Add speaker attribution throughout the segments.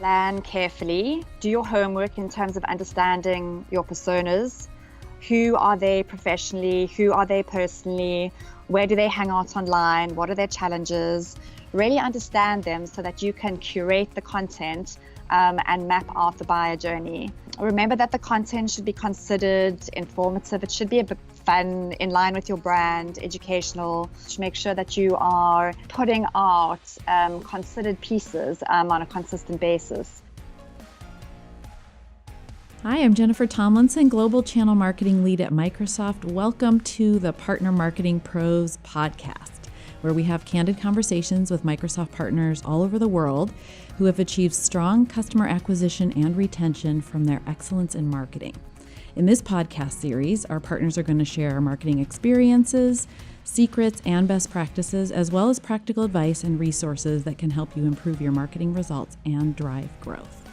Speaker 1: Plan carefully, do your homework in terms of understanding your personas. Who are they professionally? Who are they personally? Where do they hang out online? What are their challenges? Really understand them so that you can curate the content and map out the buyer journey. Remember that the content should be considered informative. It should be a bit fun, in line with your brand, educational. To make sure that you are putting out considered pieces on a consistent basis.
Speaker 2: Hi, I'm Jennifer Tomlinson, Global Channel Marketing Lead at Microsoft. Welcome to the Partner Marketing Pros podcast, where we have candid conversations with Microsoft partners all over the world who have achieved strong customer acquisition and retention from their excellence in marketing. In this podcast series, our partners are going to share marketing experiences, secrets, and best practices, as well as practical advice and resources that can help you improve your marketing results and drive growth.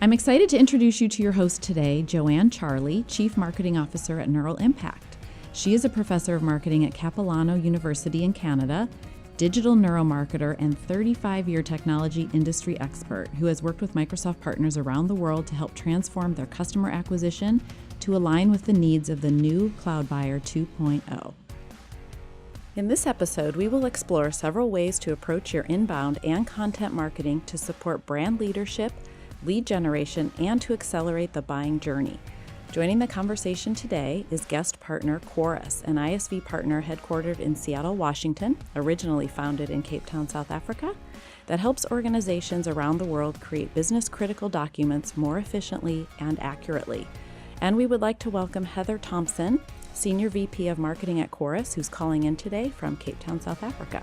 Speaker 2: I'm excited to introduce you to your host today, Joanne Charley, Chief Marketing Officer at Neural Impact. She is a professor of marketing at Capilano University in Canada, digital neuromarketer, and 35-year technology industry expert who has worked with Microsoft partners around the world to help transform their customer acquisition to align with the needs of the new Cloud Buyer 2.0. In this episode, we will explore several ways to approach your inbound and content marketing to support brand leadership, lead generation, and to accelerate the buying journey. Joining the conversation today is guest partner Qorus, an ISV partner headquartered in Seattle, Washington, originally founded in Cape Town, South Africa, that helps organizations around the world create business-critical documents more efficiently and accurately. And we would like to welcome Heather Thompson, Senior VP of Marketing at Qorus, who's calling in today from Cape Town, South Africa.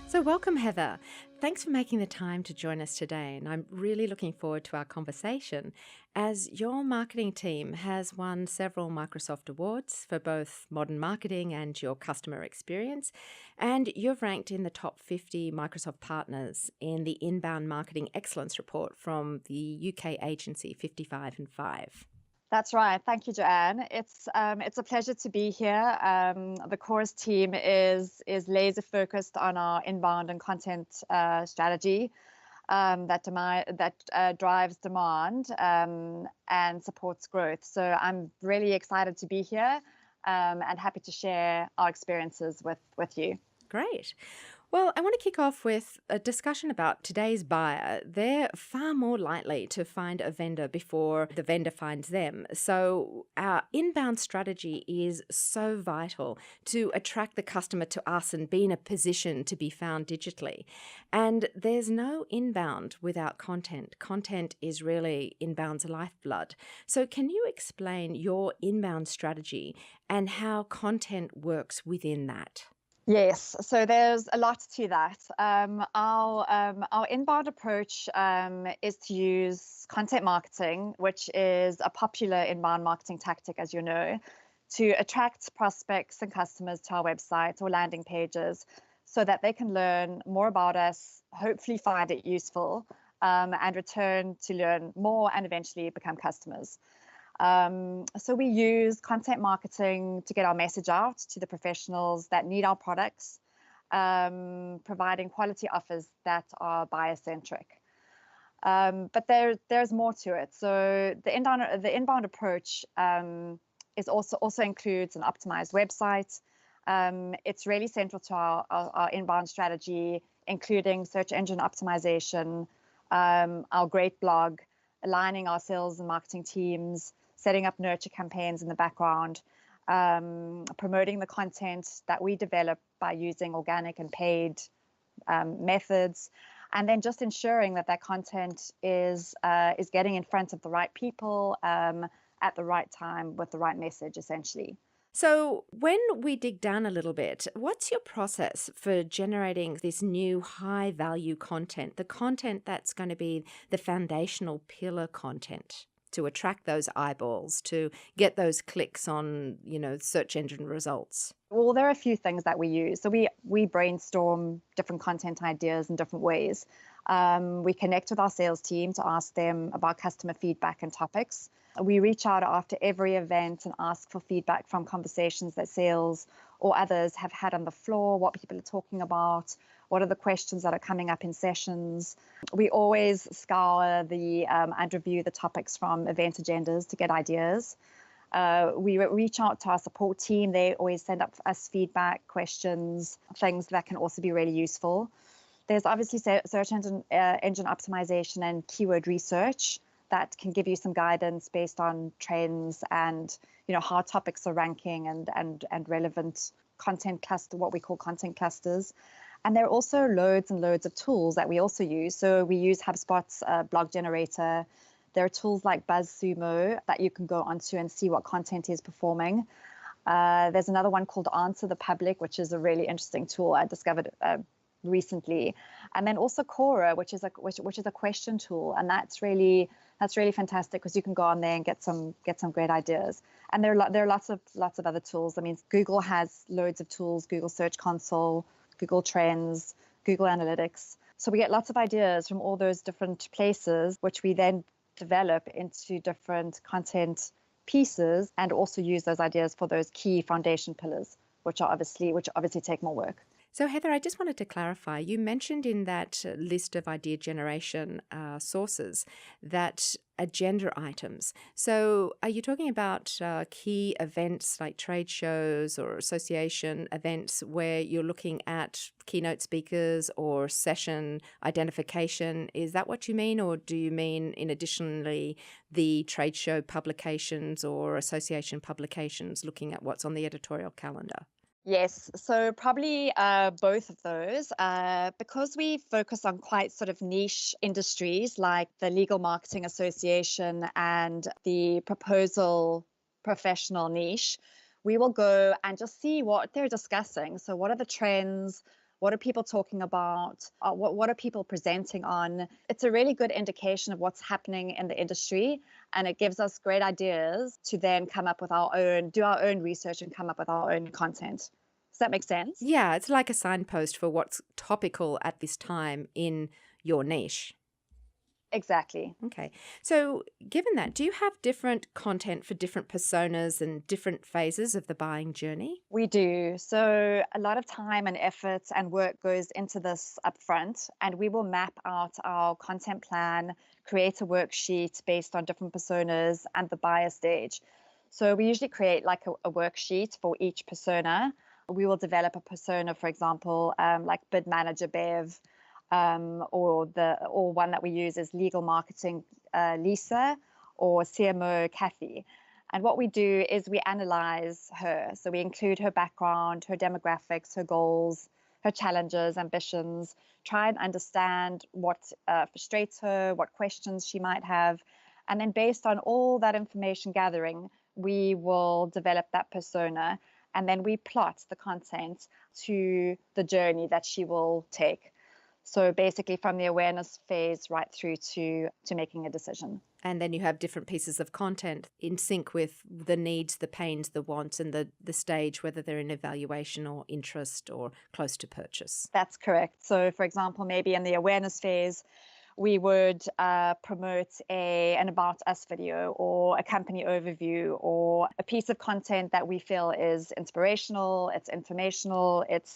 Speaker 3: So welcome, Heather. Thanks for making the time to join us today, and I'm really looking forward to our conversation as your marketing team has won several Microsoft awards for both modern marketing and your customer experience, and you've ranked in the top 50 Microsoft partners in the Inbound Marketing Excellence Report from the UK agency 55 and 5.
Speaker 1: That's right. Thank you, Joanne. It's a pleasure to be here. The Qorus team is laser focused on our inbound and content strategy that drives demand and supports growth. So I'm really excited to be here and happy to share our experiences with you.
Speaker 3: Great. Well, I want to kick off with a discussion about today's buyer. They're far more likely to find a vendor before the vendor finds them. So our inbound strategy is so vital to attract the customer to us and be in a position to be found digitally. And there's no inbound without content. Content is really inbound's lifeblood. So can you explain your inbound strategy and how content works within that?
Speaker 1: Yes, so there's a lot to that. Our inbound approach is to use content marketing, which is a popular inbound marketing tactic, as you know, to attract prospects and customers to our website or landing pages so that they can learn more about us, hopefully find it useful, and return to learn more and eventually become customers. So we use content marketing to get our message out to the professionals that need our products, providing quality offers that are buyer-centric. But there's more to it. So the inbound approach is also includes an optimized website. It's really central to our inbound strategy, including search engine optimization, our great blog, aligning our sales and marketing teams, setting up nurture campaigns in the background, promoting the content that we develop by using organic and paid methods, and then just ensuring that content is getting in front of the right people at the right time with the right message, essentially.
Speaker 3: So when we dig down a little bit, what's your process for generating this new high value content, the content that's going to be the foundational pillar content to attract those eyeballs, to get those clicks on, search engine results?
Speaker 1: Well, there are a few things that we use. So we brainstorm different content ideas in different ways. We connect with our sales team to ask them about customer feedback and topics. We reach out after every event and ask for feedback from conversations that sales or others have had on the floor, what people are talking about, what are the questions that are coming up in sessions. We always scour and review the topics from event agendas to get ideas. We reach out to our support team. They always send up us feedback, questions, things that can also be really useful. There's obviously search engine optimization and keyword research that can give you some guidance based on trends and how topics are ranking and relevant content cluster, what we call content clusters. And there are also loads and loads of tools that we also use. So we use HubSpot's blog generator. There are tools like BuzzSumo that you can go onto and see what content is performing. There's another one called Answer the Public, which is a really interesting tool I discovered recently. And then also Quora, which is a question tool, and that's really fantastic because you can go on there and get some great ideas. And there are lots of other tools. I mean, Google has loads of tools: Google Search Console, Google Trends, Google Analytics. So we get lots of ideas from all those different places, which we then develop into different content pieces, and also use those ideas for those key foundation pillars, which obviously take more work.
Speaker 3: So, Heather, I just wanted to clarify. You mentioned in that list of idea generation sources that agenda items. So, are you talking about key events like trade shows or association events where you're looking at keynote speakers or session identification? Is that what you mean? Or do you mean, in additionally, the trade show publications or association publications, looking at what's on the editorial calendar?
Speaker 1: Yes, so probably both of those, because we focus on quite sort of niche industries like the Legal Marketing Association and the proposal professional niche. We will go and just see what they're discussing. So what are the trends? What are people talking about? What are people presenting on? It's a really good indication of what's happening in the industry, and it gives us great ideas to then come up with do our own research and come up with our own content. Does that make sense?
Speaker 3: Yeah, it's like a signpost for what's topical at this time in your niche.
Speaker 1: Exactly.
Speaker 3: Okay. So, given that, do you have different content for different personas and different phases of the buying journey?
Speaker 1: We do. So a lot of time and effort and work goes into this upfront, and we will map out our content plan, create a worksheet based on different personas and the buyer stage. So we usually create like a worksheet for each persona. We will develop a persona, for example, like bid manager Bev, or one that we use is legal marketing Lisa, or CMO Kathy. And what we do is we analyze her. So we include her background, her demographics, her goals, her challenges, ambitions, try and understand what frustrates her, what questions she might have. And then based on all that information gathering, we will develop that persona. And then we plot the content to the journey that she will take. So basically from the awareness phase right through to making a decision.
Speaker 3: And then you have different pieces of content in sync with the needs, the pains, the wants, and the stage, whether they're in evaluation or interest or close to purchase.
Speaker 1: That's correct. So for example, maybe in the awareness phase, we would promote an About Us video or a company overview or a piece of content that we feel is inspirational, it's informational, it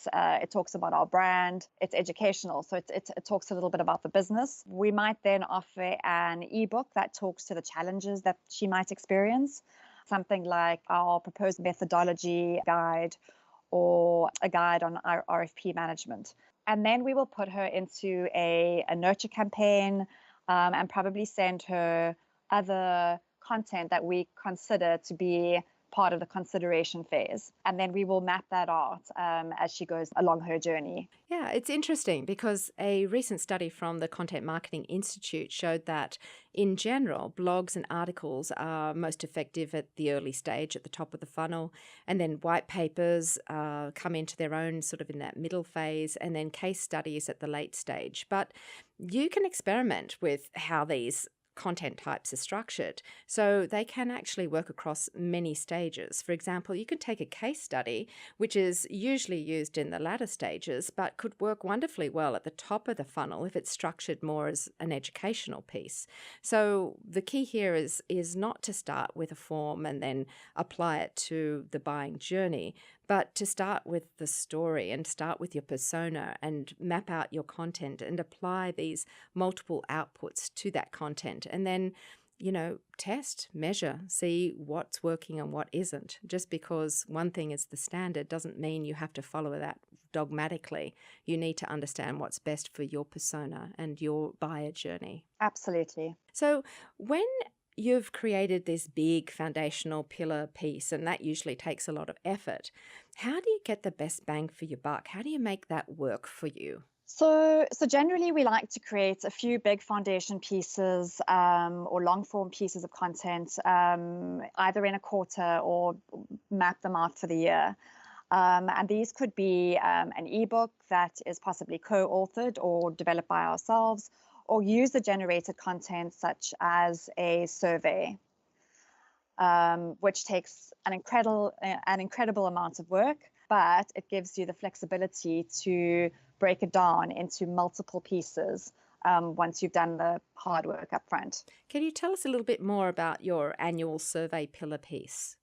Speaker 1: talks about our brand, it's educational, so it talks a little bit about the business. We might then offer an ebook that talks to the challenges that she might experience, something like our proposed methodology guide or a guide on our RFP management. And then we will put her into a nurture campaign and probably send her other content that we consider to be part of the consideration phase. And then we will map that out as she goes along her journey.
Speaker 3: Yeah, it's interesting because a recent study from the Content Marketing Institute showed that in general, blogs and articles are most effective at the early stage, at the top of the funnel. And then white papers come into their own sort of in that middle phase, and then case studies at the late stage. But you can experiment with how these content types are structured. So they can actually work across many stages. For example, you could take a case study, which is usually used in the latter stages, but could work wonderfully well at the top of the funnel if it's structured more as an educational piece. So the key here is not to start with a form and then apply it to the buying journey, but to start with the story and start with your persona and map out your content and apply these multiple outputs to that content. And then, test, measure, see what's working and what isn't. Just because one thing is the standard doesn't mean you have to follow that dogmatically. You need to understand what's best for your persona and your buyer journey.
Speaker 1: Absolutely.
Speaker 3: So when you've created this big foundational pillar piece, and that usually takes a lot of effort, how do you get the best bang for your buck? How do you make that work for you?
Speaker 1: So generally, we like to create a few big foundation pieces or long form pieces of content, either in a quarter or map them out for the year. And these could be an ebook that is possibly co-authored or developed by ourselves, or user-generated content such as a survey, which takes an incredible amount of work, but it gives you the flexibility to break it down into multiple pieces once you've done the hard work up front.
Speaker 3: Can you tell us a little bit more about your annual survey pillar piece?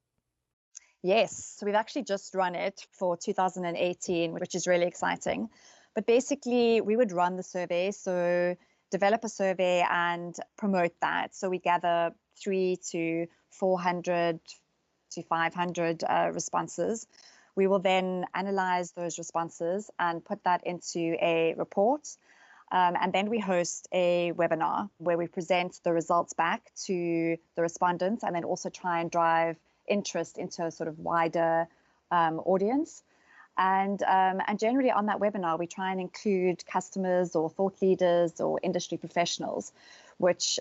Speaker 1: Yes, so we've actually just run it for 2018, which is really exciting. But basically, we would run the survey, so develop a survey and promote that. So we gather 300 to 400 to 500 responses. We will then analyze those responses and put that into a report. And then we host a webinar where we present the results back to the respondents and then also try and drive interest into a sort of wider audience. And generally on that webinar, we try and include customers or thought leaders or industry professionals, which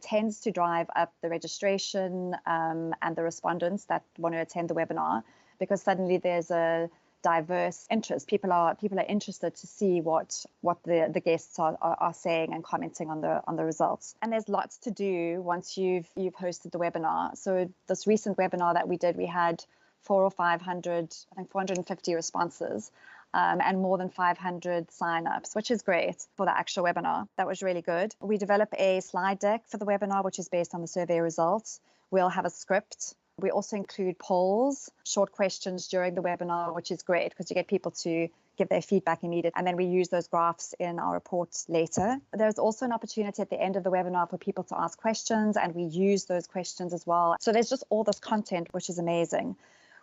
Speaker 1: tends to drive up the registration and the respondents that want to attend the webinar, because suddenly there's a diverse interest. People are interested to see what the guests are saying and commenting on the results. And there's lots to do once you've hosted the webinar. So this recent webinar that we did, we had 400 or 500, I think 450 responses, and more than 500 signups, which is great for the actual webinar. That was really good. We develop a slide deck for the webinar, which is based on the survey results. We'll have a script. We also include polls, short questions during the webinar, which is great because you get people to give their feedback immediately. And then we use those graphs in our reports later. There's also an opportunity at the end of the webinar for people to ask questions, and we use those questions as well. So there's just all this content, which is amazing.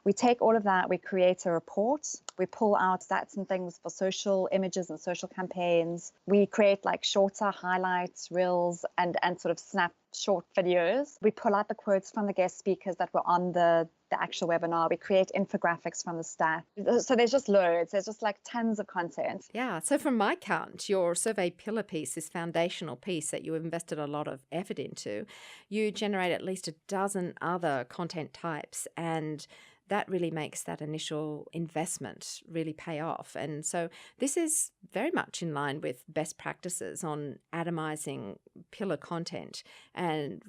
Speaker 1: We take all of that, we create a report, we pull out stats and things for social images and social campaigns. We create like shorter highlights, reels, and sort of snap short videos. We pull out the quotes from the guest speakers that were on the actual webinar. We create infographics from the stat. So there's just loads. There's just like tons of content.
Speaker 3: Yeah. So from my count, your survey pillar piece, this foundational piece that you invested a lot of effort into, you generate at least a dozen other content types, and that really makes that initial investment really pay off. And so this is very much in line with best practices on atomizing pillar content. And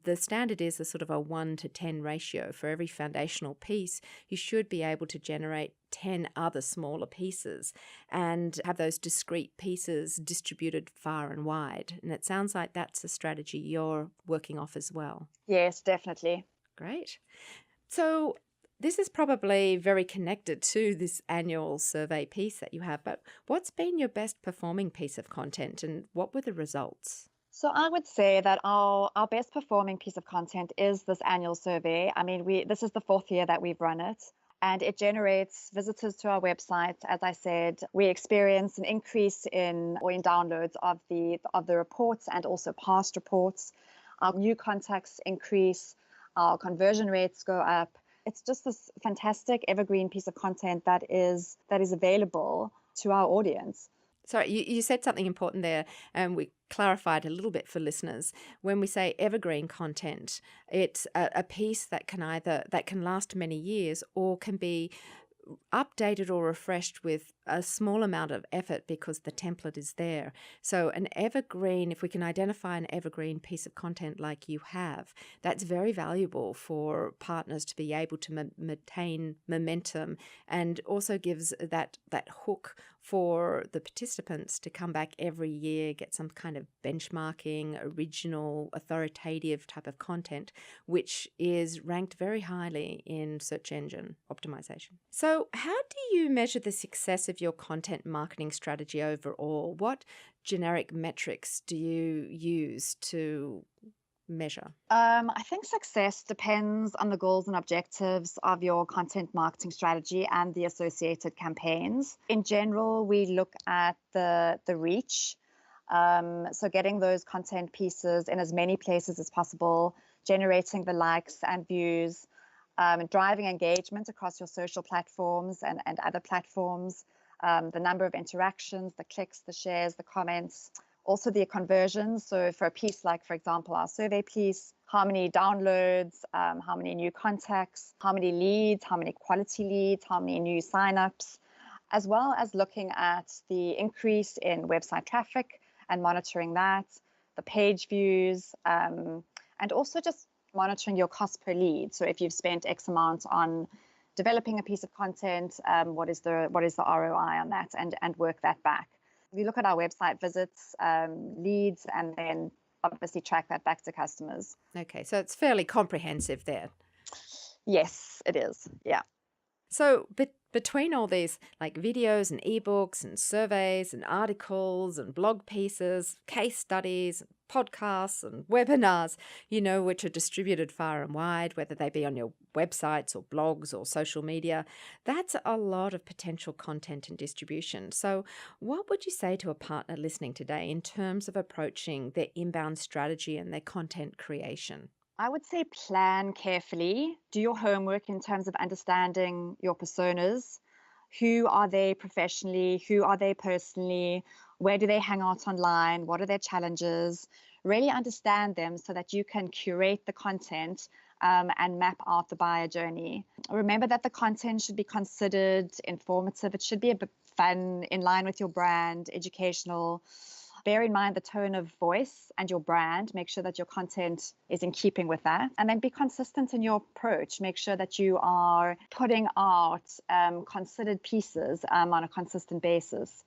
Speaker 3: the standard is a sort of a 1-to-10 ratio. For every foundational piece, you should be able to generate 10 other smaller pieces and have those discrete pieces distributed far and wide. And it sounds like that's a strategy you're working off as well.
Speaker 1: Yes, definitely.
Speaker 3: Great. So this is probably very connected to this annual survey piece that you have, but what's been your best performing piece of content and what were the results?
Speaker 1: So I would say that our best performing piece of content is this annual survey. I mean, this is the 4th year that we've run it, and it generates visitors to our website. As I said, we experience an increase in downloads of the reports and also past reports. Our new contacts increase, our conversion rates go up. It's just this fantastic evergreen piece of content that is available to our audience.
Speaker 3: Sorry, you said something important there, and we clarified a little bit for listeners. When we say evergreen content, it's a piece that can last many years or can be updated or refreshed with a small amount of effort because the template is there. So an evergreen, if we can identify an evergreen piece of content like you have, that's very valuable for partners to be able to maintain momentum, and also gives that hook for the participants to come back every year, get some kind of benchmarking, original, authoritative type of content, which is ranked very highly in search engine optimization. So how do you measure the success of your content marketing strategy overall? What generic metrics do you use to measure?
Speaker 1: I think success depends on the goals and objectives of your content marketing strategy and the associated campaigns. In general, we look at the reach. So getting those content pieces in as many places as possible, generating the likes and views, driving engagement across your social platforms and other platforms, the number of interactions, the clicks, the shares, the comments, also the conversions. So for a piece like, for example, our survey piece, how many downloads, how many new contacts, how many leads, how many quality leads, how many new signups, as well as looking at the increase in website traffic and monitoring that, the page views, and also just monitoring your cost per lead. So if you've spent X amount on developing a piece of content, what is the ROI on that, and work that back. We look at our website visits, leads, and then obviously track that back to customers.
Speaker 3: Okay, so it's fairly comprehensive there.
Speaker 1: Yes, it is. Yeah.
Speaker 3: So between all these like videos and ebooks and surveys and articles and blog pieces, case studies, podcasts and webinars, which are distributed far and wide, whether they be on your websites or blogs or social media, that's a lot of potential content and distribution. So what would you say to a partner listening today in terms of approaching their inbound strategy and their content creation?
Speaker 1: I would say plan carefully, do your homework in terms of understanding your personas. Who are they professionally? Who are they personally? Where do they hang out online? What are their challenges? Really understand them so that you can curate the content and map out the buyer journey. Remember that the content should be considered informative. It should be a bit fun, in line with your brand, educational. Bear in mind the tone of voice and your brand. Make sure that your content is in keeping with that. And then be consistent in your approach. Make sure that you are putting out considered pieces on a consistent basis.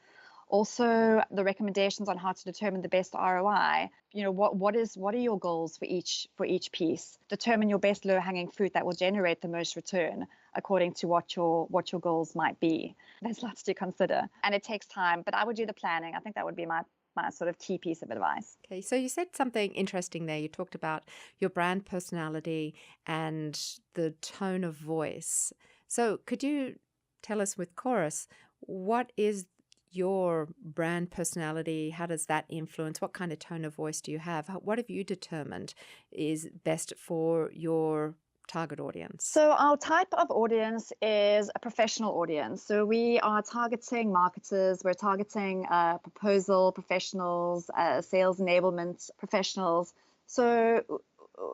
Speaker 1: Also, the recommendations on how to determine the best ROI. What are your goals for each piece? Determine your best low-hanging fruit that will generate the most return according to what your goals might be. There's lots to consider, and it takes time. But I would do the planning. I think that would be my sort of key piece of advice.
Speaker 3: Okay, so you said something interesting there. You talked about your brand personality and the tone of voice. So could you tell us with Qorus, what is your brand personality? How does that influence? What kind of tone of voice do you have? What have you determined is best for your target audience?
Speaker 1: So our type of audience is a professional audience. So we are targeting marketers, we're targeting proposal professionals, sales enablement professionals. So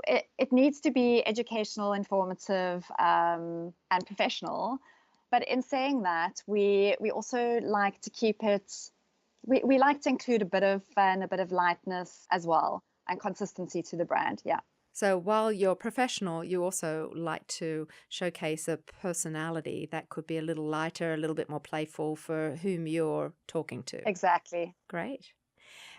Speaker 1: it needs to be educational, informative, and professional. But in saying that, we also like to keep it, we like to include a bit of fun, a bit of lightness as well, and consistency to the brand. Yeah.
Speaker 3: So while you're professional, you also like to showcase a personality that could be a little lighter, a little bit more playful for whom you're talking to.
Speaker 1: Exactly.
Speaker 3: Great.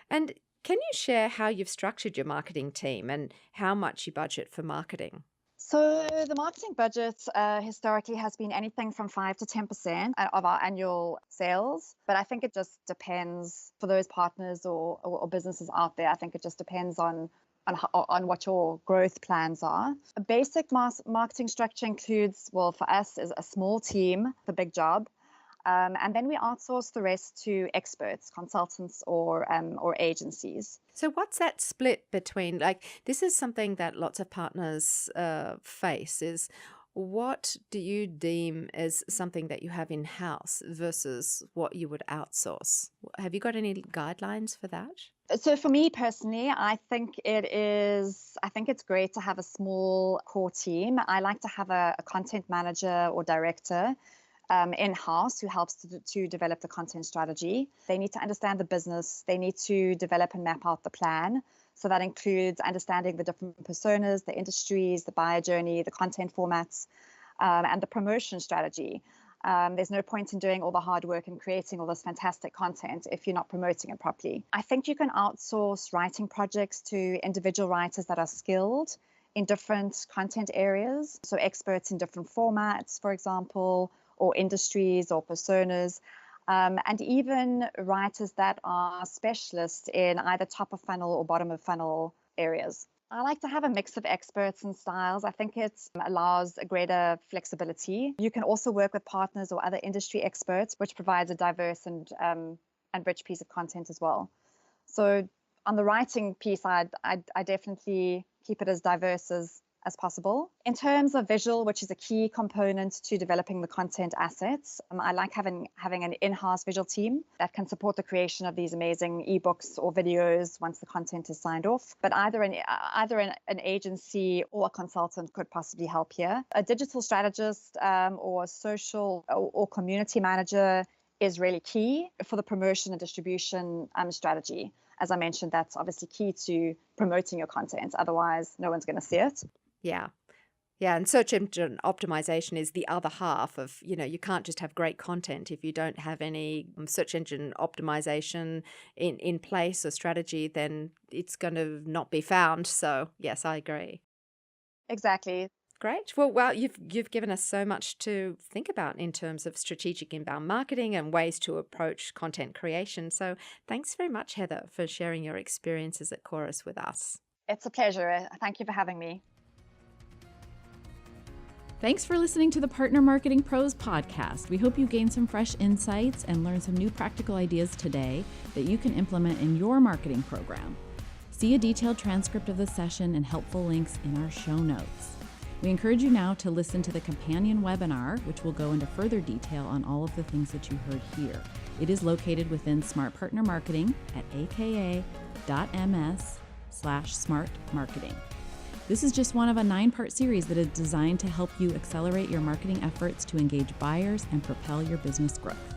Speaker 3: And can you share how you've structured your marketing team and how much you budget for marketing?
Speaker 1: So the marketing budget historically has been anything from 5 to 10% of our annual sales. But I think it just depends for those partners or businesses out there. I think it just depends on what your growth plans are. A basic marketing structure includes, well, for us, is a small team, the big job. And then we outsource the rest to experts, consultants, or agencies.
Speaker 3: So what's that split between, like, this is something that lots of partners face, is what do you deem as something that you have in-house versus what you would outsource? Have you got any guidelines for that?
Speaker 1: So for me personally, I think it's great to have a small core team. I like to have a content manager or director in-house who helps to develop the content strategy. They need to understand the business. They need to develop and map out the plan. So that includes understanding the different personas, the industries, the buyer journey, the content formats, and the promotion strategy. There's no point in doing all the hard work and creating all this fantastic content if you're not promoting it properly. I think you can outsource writing projects to individual writers that are skilled in different content areas. So experts in different formats, for example, or industries or personas, and even writers that are specialists in either top of funnel or bottom of funnel areas. I like to have a mix of experts and styles. I think it allows a greater flexibility. You can also work with partners or other industry experts, which provides a diverse and rich piece of content as well. So on the writing piece, I definitely keep it as diverse as possible. In terms of visual, which is a key component to developing the content assets, I like having an in-house visual team that can support the creation of these amazing ebooks or videos once the content is signed off. But either an agency or a consultant could possibly help here. A digital strategist or social or community manager is really key for the promotion and distribution strategy. As I mentioned, that's obviously key to promoting your content. Otherwise, no one's going to see it.
Speaker 3: Yeah. Yeah. And search engine optimization is the other half of, you can't just have great content if you don't have any search engine optimization in place or strategy, then it's going to not be found. So yes, I agree.
Speaker 1: Exactly.
Speaker 3: Great. Well, you've given us so much to think about in terms of strategic inbound marketing and ways to approach content creation. So thanks very much, Heather, for sharing your experiences at Qorus with us.
Speaker 1: It's a pleasure. Thank you for having me.
Speaker 2: Thanks for listening to the Partner Marketing Pros podcast. We hope you gained some fresh insights and learned some new practical ideas today that you can implement in your marketing program. See a detailed transcript of the session and helpful links in our show notes. We encourage you now to listen to the companion webinar, which will go into further detail on all of the things that you heard here. It is located within Smart Partner Marketing at aka.ms/smartmarketing. This is just one of a 9-part series that is designed to help you accelerate your marketing efforts to engage buyers and propel your business growth.